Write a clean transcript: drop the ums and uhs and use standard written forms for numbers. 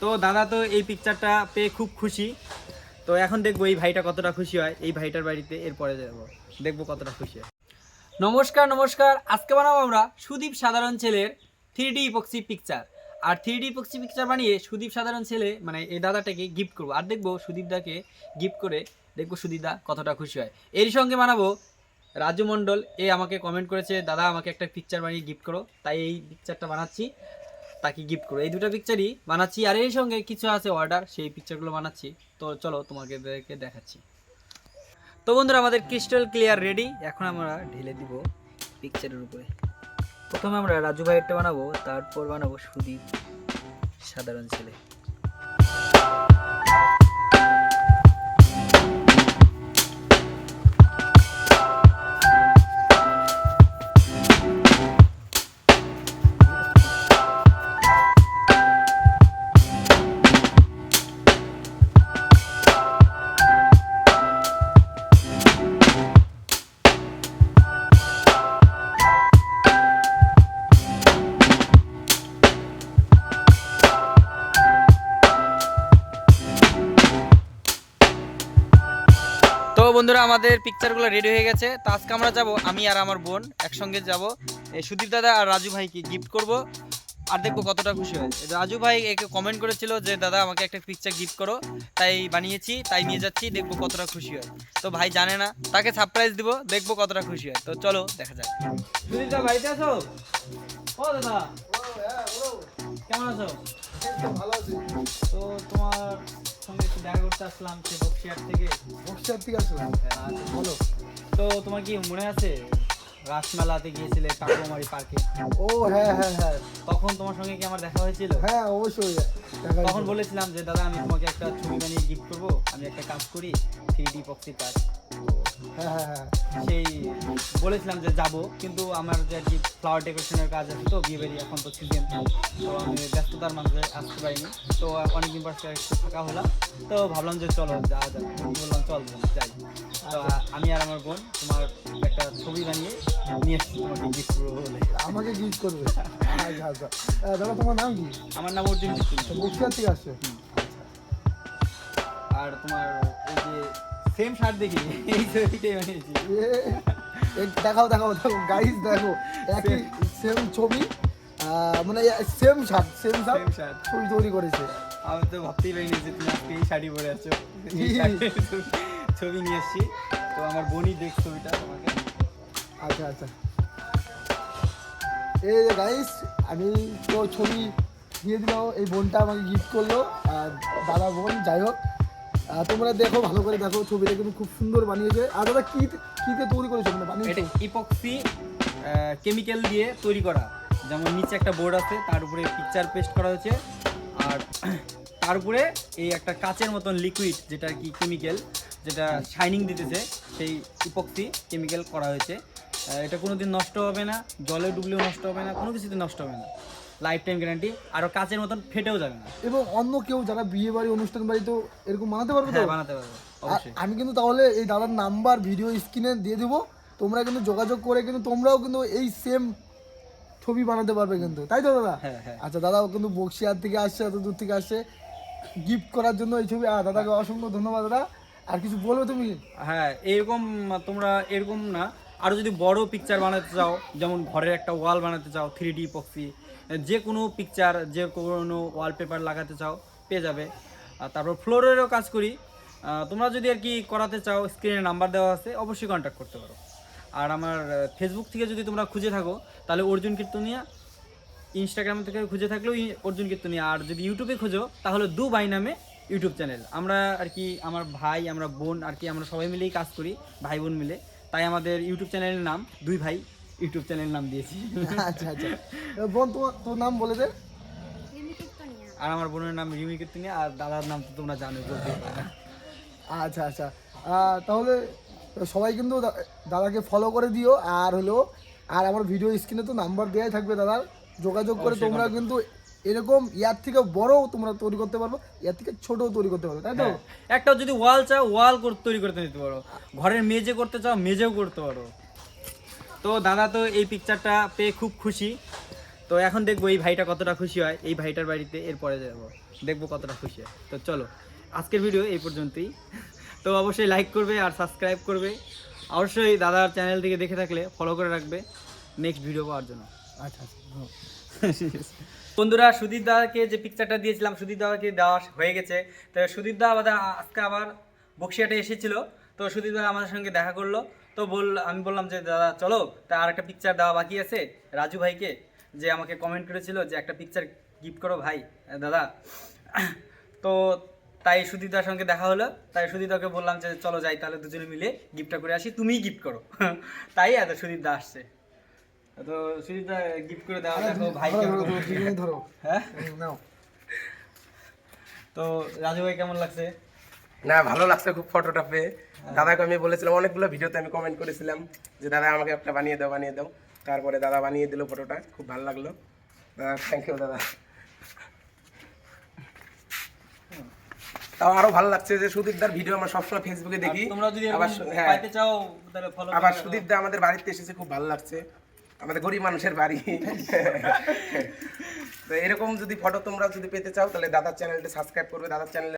তো দাদা তো এই পিকচারটা পেয়ে খুব খুশি। তো এখন দেখবো এই ভাইটা কতটা খুশি হয় এই ভাইটার বাড়িতে, এরপরে যাবো দেখবো কতটা খুশি হয়। নমস্কার নমস্কার, আজকে বানাবো আমরা সুদীপ সাধারণ ছেলের 3D ইপক্সি পিকচার। আর 3D ইপক্সি পিকচার বানিয়ে সুদীপ সাধারণ ছেলে মানে এই দাদাটাকে গিফট করবো। আর দেখবো সুদীপদাকে গিফট করে দেখবো সুদীপদা কতটা খুশি হয়। এর সঙ্গে বানাবো রাজু মণ্ডল, এ আমাকে কমেন্ট করেছে দাদা আমাকে একটা পিকচার বানিয়ে গিফট করো, তাই এই পিকচারটা বানাচ্ছি, তাকে গিফট করো। এই দুটো পিকচারই বানাচ্ছি আর এর সঙ্গে কিছু আছে অর্ডার, সেই পিকচারগুলো বানাচ্ছি। তো চলো তোমাকে দেখাচ্ছি। তো বন্ধুরা আমাদের ক্রিস্টাল ক্লিয়ার রেডি, এখন আমরা ঢেলে দিব পিকচারের উপরে। প্রথমে আমরা রাজু ভাইয়েরটা বানাবো, তারপর বানাবো সুদীপ সাধারণ ছেলে। তো বন্ধুরা আমাদের পিকচারগুলো রেডি হয়ে গেছে। তো আজকে আমরা যাব, আমি আর আমার বোন একসঙ্গে যাব সুদীপ দাদা আর রাজু ভাইকে গিফট করব, আর দেখবো কতটা খুশি হয়। রাজু ভাই একে কমেন্ট করেছিল যে দাদা আমাকে একটা পিকচার গিফট করো, তাই বানিয়েছি, তাই নিয়ে যাচ্ছি, দেখবো কতটা খুশি হয়। তো ভাই জানে না, তাকে সারপ্রাইজ দিব, দেখবো কতটা খুশি হয়। তো চলো দেখা যাক। সুদীপ দা বাড়িতে আছো? ও দাদা কেমন আছো? ভালো আছি। তো তোমার সঙ্গে একটু দেখা করতে আসলাম সে বক্সিয়ার থেকে। বক্সিয়ার থেকে আসলাম। আচ্ছা বলো, তো তোমার কি মনে আছে রাসমেলাতে গিয়েছিলে কাকুমারি পার্কে? ও হ্যাঁ হ্যাঁ হ্যাঁ, তখন তোমার সঙ্গে কি আমার দেখা হয়েছিল? হ্যাঁ অবশ্যই দেখা তখন যাবে। বলেছিলাম যে দাদা আমি তোমাকে একটা ছবি বানিয়ে গিফট করবো, আমি একটা কাজ করি 3D ইপক্সি কাজ। হ্যাঁ হ্যাঁ হ্যাঁ, সেই বলেছিলাম যে যাব, কিন্তু আমার যে আর কি ফ্লাওয়ার ডেকোরেশনের কাজ আছে, তো বিয়ে বাড়ি এখন তো সিজন, তো আমি ব্যস্ততার মাঝে আসতে পারিনি। তো অনেকদিন পর একটু ফাঁকা হলাম, তো ভাবলাম যে চলো যাওয়া যাক, বললাম চল বোন যাই। তো আমি আর আমার বোন তোমার একটা ছবি বানিয়ে নিয়ে এসেছি তোমাকে গিফট করবো বলে। আমাকে গিফট করবে? আচ্ছা আচ্ছা। দাদা তোমার নাম কি? আমার নাম অর্জুন মিস্ত্রি। বক্সিয়ার থেকে আসছে। আর তোমার এই যে সেম শার্ট দেখি এই ছবিটাই বানিয়েছি। দেখাও দেখাও দেখাও গাইস, দেখো একই সেম ছবি, মানে সেম শার্ট সেম শার্ট ছবি তৈরি করেছে। আমি তো ভাবতেই পারিনি যে তুমি আজকে এই শাড়ি পরে আছো। এই শাড়ির ছবি নিয়ে এসেছি, তো আমার বোনই দেখ ছবিটা তোমাকে। আচ্ছা আচ্ছা, এই যে গাইস আমি তো ছবি দিয়ে দিলাম, এই বোনটা আমাকে গিফট করলো, আর দাদা বোন যাই হোক, তোমরা দেখো ভালো করে দেখো, ছবিটা কিন্তু খুব সুন্দর বানিয়েছে। আর দাদা কিতে তৈরি করেছো মানে এটা বানিয়েছো? ইপক্সি কেমিক্যাল দিয়ে তৈরি করা, যেমন নিচে একটা বোর্ড আছে, তার উপরে পিকচার পেস্ট করা হয়েছে, আর তার উপরে এই একটা কাচের মতন লিকুইড যেটা কি কেমিক্যাল, যেটা শাইনিং দিতেছে, সেই ইপক্সি কেমিক্যাল করা হয়েছে। এটা কোনোদিন নষ্ট হবে না, জলে ডুবলেও নষ্ট হবে না, কোনো কিছুতে নষ্ট হবে না, লাইফ টাইম গ্যারান্টি। আরও কাচের মতন ফেটেও যাবে না। এবং অন্য কেউ যারা বিয়ে বাড়ি অনুষ্ঠান বাড়ি তো এরকম বানাতে পারবে তো? হ্যাঁ বানাতে পারবো অবশ্যই। আমি কিন্তু তাহলে এই দাদার নাম্বার ভিডিও স্ক্রিনে দিয়ে দেবো, তোমরা কিন্তু যোগাযোগ করে কিন্তু তোমরাও কিন্তু এই সেম ছবি বানাতে পারবে কিন্তু, তাই তো দাদা? হ্যাঁ হ্যাঁ। আচ্ছা, দাদাও কিন্তু বক্সিয়ার থেকে আসছে, এত দূর থেকে আসছে গিফট করার জন্য এই ছবি। দাদাকে অসংখ্য ধন্যবাদ দাদা। আর কিছু বলবে তুমি? হ্যাঁ এরকম, তোমরা এরকম না, আরও যদি বড় পিকচার বানাতে চাও, যেমন ঘরের একটা ওয়াল বানাতে চাও 3D ইপক্সি, যে কোনো পিকচার, যে কোনো ওয়ালপেপার লাগাতে চাও পেয়ে যাবে। আর তারপর ফ্লোরেরও কাজ করি। তোমরা যদি আর কি করাতে চাও, স্ক্রিনে নাম্বার দেওয়া আছে, অবশ্যই কন্ট্যাক্ট করতে পারো। আর আমার ফেসবুক থেকে যদি তোমরা খুঁজে থাকো তাহলে অর্জুন কীর্তনিয়া, ইনস্টাগ্রাম থেকে খুঁজে থাকলেও অর্জুন কীর্তনিয়া, আর যদি ইউটিউবে খোঁজো তাহলে দু ভাই নামে ইউটিউব চ্যানেল। আমরা আর কি আমার ভাই, আমরা বোন আর কি, আমরা সবাই মিলেই কাজ করি, ভাই বোন মিলে, তাই আমাদের ইউটিউব চ্যানেলের নাম দুই ভাই ইউটিউব চ্যানেলের নাম দিয়েছি। আচ্ছা আচ্ছা, বোন তোর নাম বলে দে। আর আমার বোনের নাম রিমি কীর্তনিয়া, আর দাদার নাম তো তোমরা জানো, বলতে পারো না। আচ্ছা আচ্ছা, তাহলে সবাই কিন্তু দাদাকে ফলো করে দিও। আর হলো, আর আমার ভিডিও স্ক্রিনে তো নাম্বার দেওয়াই থাকবে দাদার, যোগাযোগ করে অবশ্যই তোমরা contact কিন্তু এরকম ইয়ার থেকে বড়ও তোমরা তৈরি করতে পারবো, ইয়ার থেকে ছোটও তৈরি করতে পারবে, তাই তো? হ্যাঁ, একটা যদি ওয়াল চাও ওয়াল তৈরি করতে নিতে পারো, ঘরের মেঝে করতে চাও মেঝেও করতে পারো। তো দাদা তো এই পিকচারটা পেয়ে খুব খুশি। তো এখন দেখবো এই ভাইটা কতটা খুশি হয়, এই ভাইটার বাড়িতে এরপরে যাবো, দেখবো কতটা খুশি হয়। তো চলো, আজকের ভিডিও এই পর্যন্তই। তো অবশ্যই লাইক করবে আর সাবস্ক্রাইব করবে, অবশ্যই দাদার চ্যানেল থেকে দেখে থাকলে ফলো করে রাখবে নেক্সট ভিডিও পাওয়ার জন্য। আচ্ছা আচ্ছা বন্ধুরা, সুদীপ দাকে যে পিকচারটা দিয়েছিলাম, সুদীপ দাকে দেওয়া হয়ে গেছে। তো সুদীপ দা আজকে আবার বক্সিয়াটে এসেছিল, তো সুদীপ দা আমাদের সঙ্গে দেখা করলো। তো আমি বললাম যে দাদা চলো, তা আর একটা পিকচার দেওয়া বাকি আছে রাজু ভাইকে, যে আমাকে কমেন্ট করেছিল যে একটা পিকচার গিফট করো ভাই দাদা। তো তাই সুদীপদার সঙ্গে দেখা হলো, তাই সুদীপদাকে বললাম যে চলো যাই তাহলে দুজনে মিলে গিফটটা করে আসি, তুমিই গিফট করো। তাই এত সুদীপদা আসছে। তো সুদীপদা গিফট করে দেওয়া, দেখো ভাই ধরো হ্যাঁ। নাও। তো রাজু ভাই কেমন লাগছে? না, ভালো লাগছে খুব ফটোটা পেয়ে। দাদাকে আমি বলেছিলাম, অনেকগুলো ভিডিওতে আমি কমেন্ট করেছিলাম যে দাদা আমাকে একটা বানিয়ে দাও। তারপরে দাদা বানিয়ে দিল ফটোটা, খুব ভালো লাগলো। থ্যাংক ইউ দাদা। তাও আরো ভালো লাগছে যে সুদীপদার ভিডিও আমরা সবসময় ফেসবুকে দেখি। তোমরা যদি আবার হ্যাঁ, পাইতে চাও তাহলে ফলো আবার সুদীপদা আমাদের বাড়িতে এসেছে, খুব ভালো লাগছে। আমাদের গরিব মানুষের বাড়ি। তো এরকম যদি ফটো তোমরা যদি পেতে চাও তাহলে দাদার চ্যানেলটা সাবস্ক্রাইব করবে, দাদার চ্যানেলে